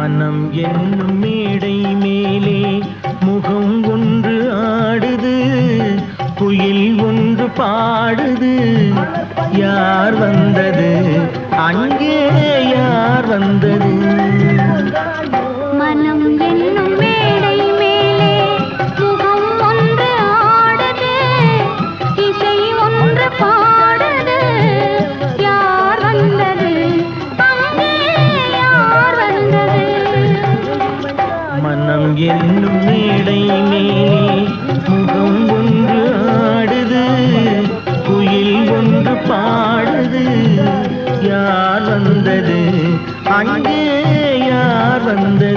மனம் என்னும் மேடை மேலே முகம் ஒன்று ஆடுது, குயில் ஒன்று பாடுது. யார் வந்தது அங்கே, யார் வந்தது? மனம் என்னும் மேடை மேலே முகம் ஒன்று ஆடுது, இசை ஒன்று பாடுது. யார் வந்தது அங்கே, யார் வந்தது? மனம் என்னும் மேடை மேலே முகம் ஒன்று ஆடுது, குயில் ஒன்று பாடுது. யார் வந்தது அங்கே, யார் வந்தது?